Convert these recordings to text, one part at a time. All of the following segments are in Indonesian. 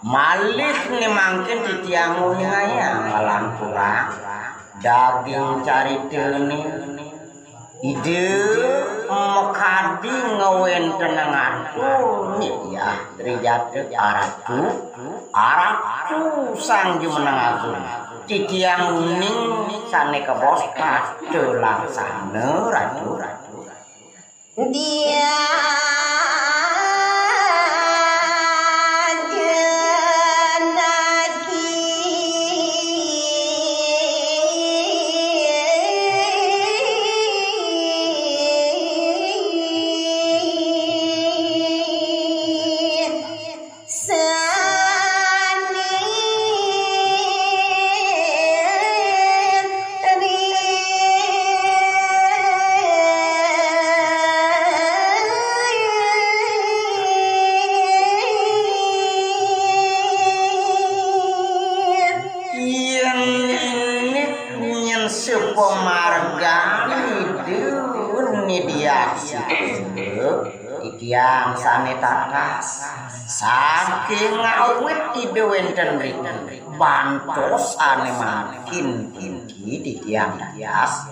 malih nih mangkin titiang ngayang ngalang kurang daging cari teni ide mekadi ngawen tenangan nih ya trijate aratu sang jumenang agung titiang uning sane kebos kacelaksana ratu dia yang sane takas saking ngawit ide wenten mriki bantos ane makin di tiang hias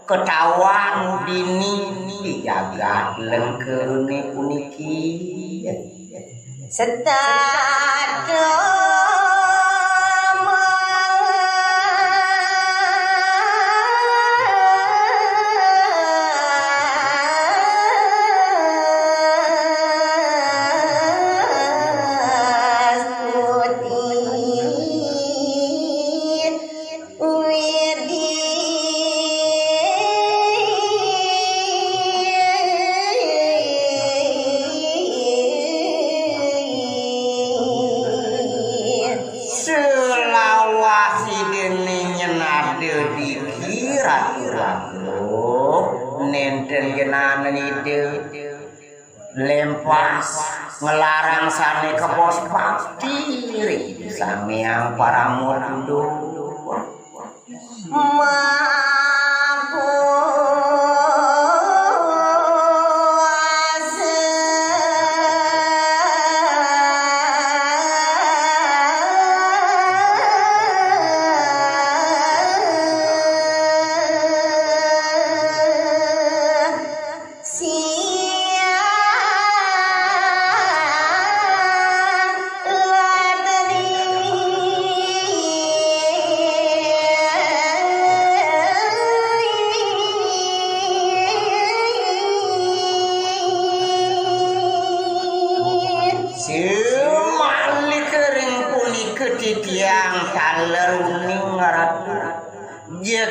ketahuan dini dijaga lengkeune puniki setado lempas ngelarang sane ke bos patiri sampeang para mundu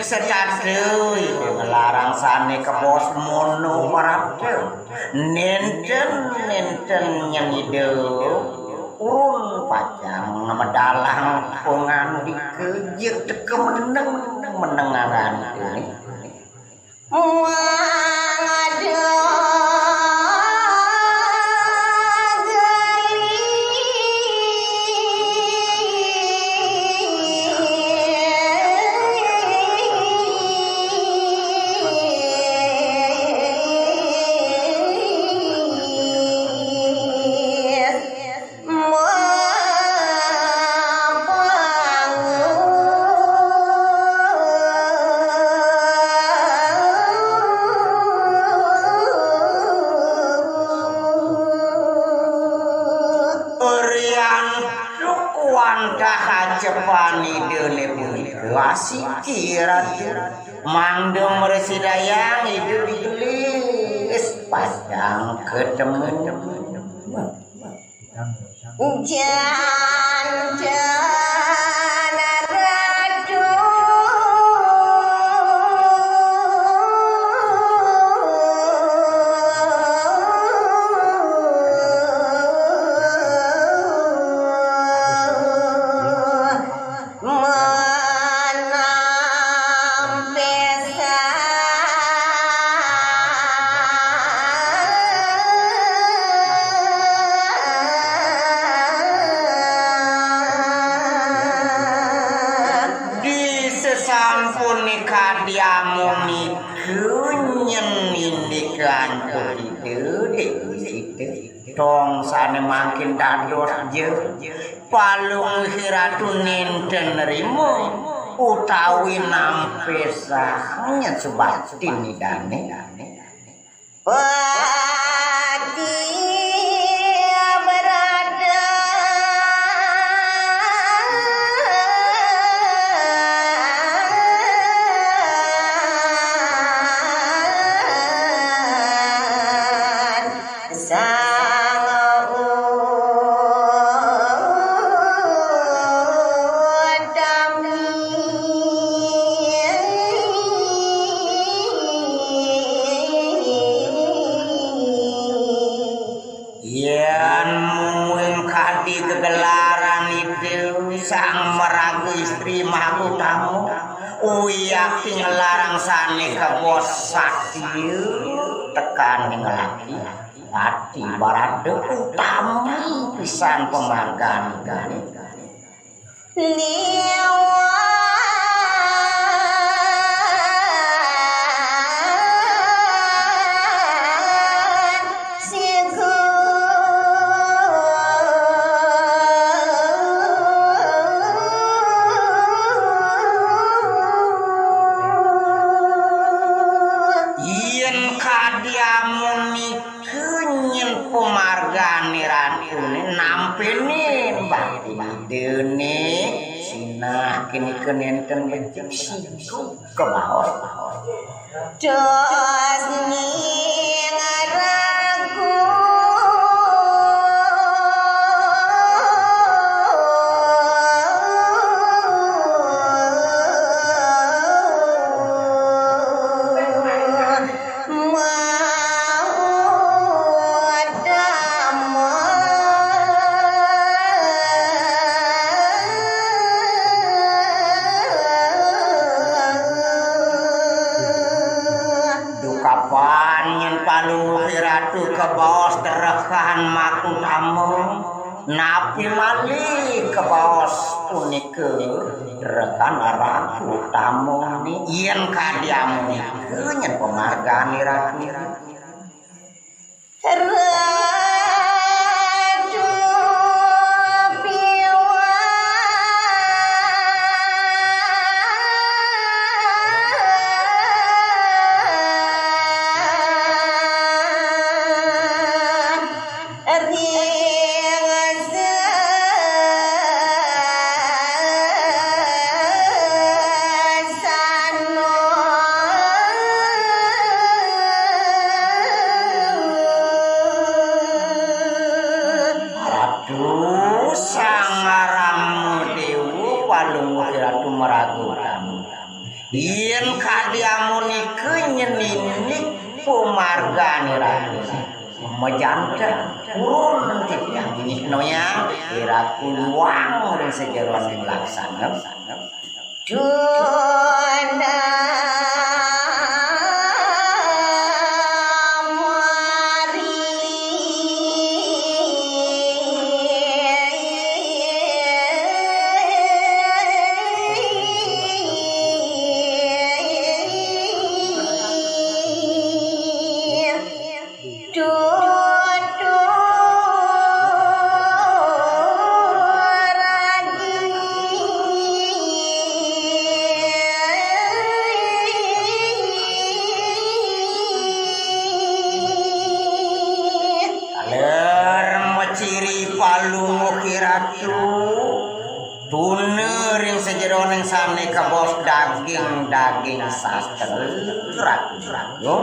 secadeuy ngelarang sane ke bos mono marapte nenten nyengide urun pajang medalang pongan dikejir teke menengaran ini mandem residayang hidup ditulis padang ketemu kunyen indikan itu tong sane makin dados je palung hiratu ninten nerimo utawi nampe sahnya subatin dane pati berada kegelaran itu sang meragu istri maku tamu uyak ngelarang sane ke bos sakti tekan ngelaki hati barade utami pisan pemanggan nampenin bakti dene sina kini kenenten becik siku ke bawah jos ngaraku Ratu ke bawah terekan maku tamu napi mali ke bawah punike rekan ratu tamu ni yen kadiamu ni nyen pemargani ratu yen kadiamu ni kenyenik pemargani ratu majanta kurun yang nyikno ya kira kuluang ring sejeroan dilaksana Duna Tuner yang sejeroning sane ke bos daging sastra ratu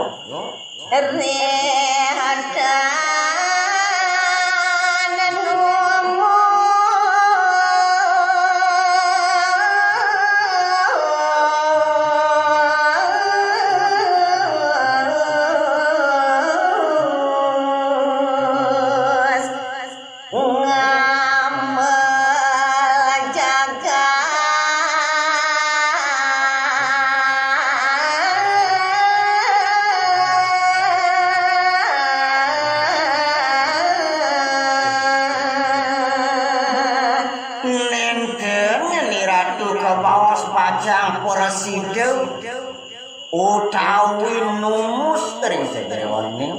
numus ring sejeroning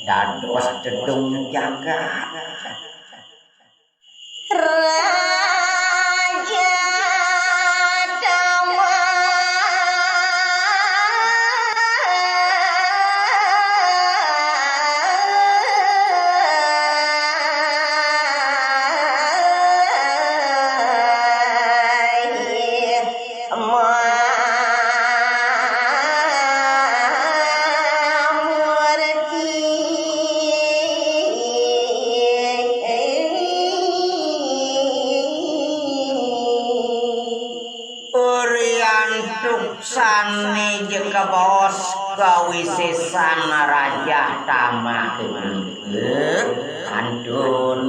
dados dedung jagat. Raja Sane jeka bos kawisesan raja tamah kantun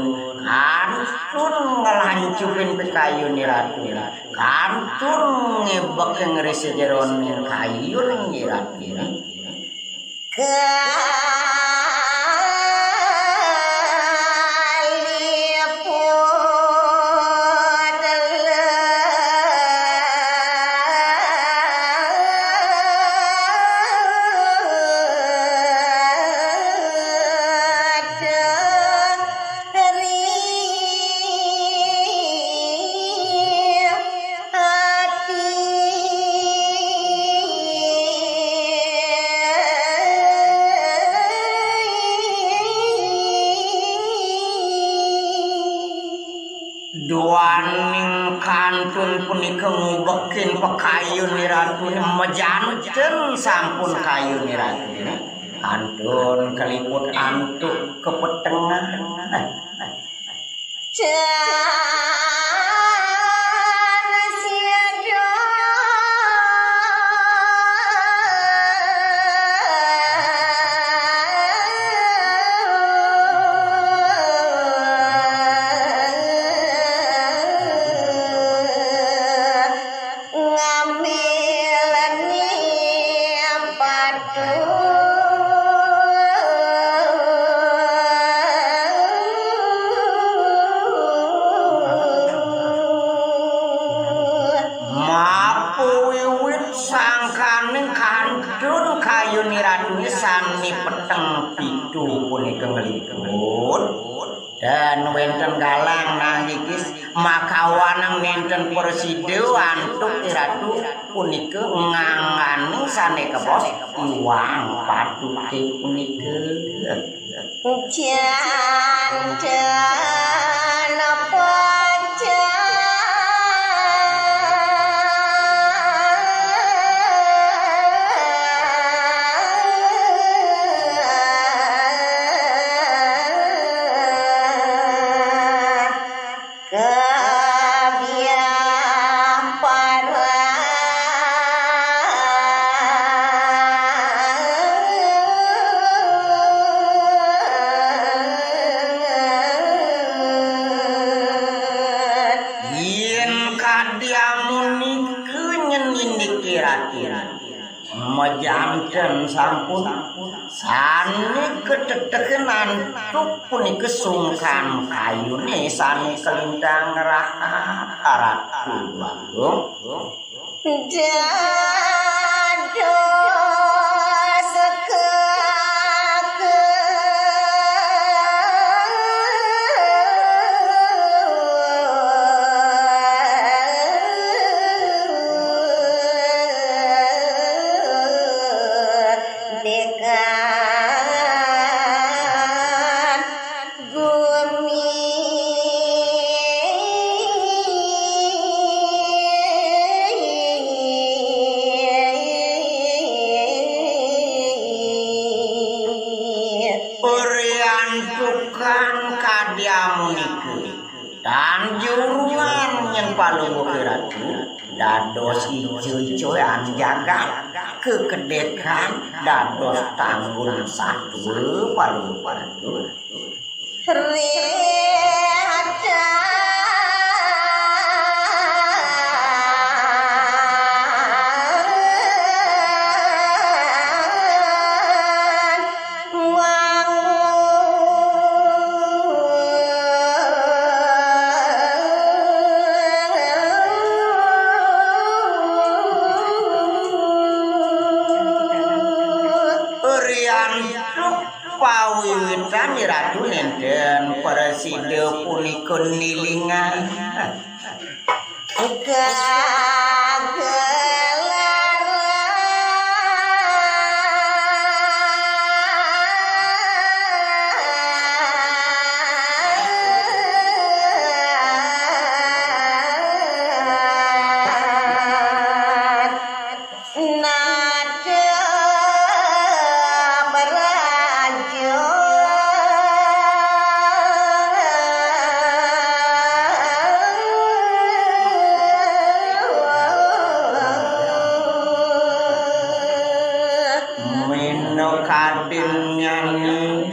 ngelancurin pekayun ni ratu kantun ngebek ngerisi jeron kayun ni ratu duaning kantun punika ngubekin pekayun ni ratu mejanten sampun kayun ni ratu kantun keliput antuk kepetengan sani peteng pitu punika ngeliput dan wenten galang nangikis makawanang nenten presidio antuk ratu punika ngangani sane kebos iwang patuke punika janten apa mejanten sampun sani kededeken antuk punika sungkan kayune sani kelintang ratu Bagong Tanjurungan yang paling ratu dados ijo-ijo anjaga kekedekan dados tanggun satu paling ratu Priyantuk pawiwitan Ratu nenten preside punika nilingan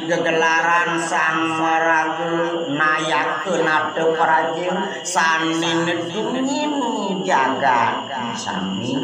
gegelaran sang maragu nayakeun atuh prajing sanin dingin jagat sami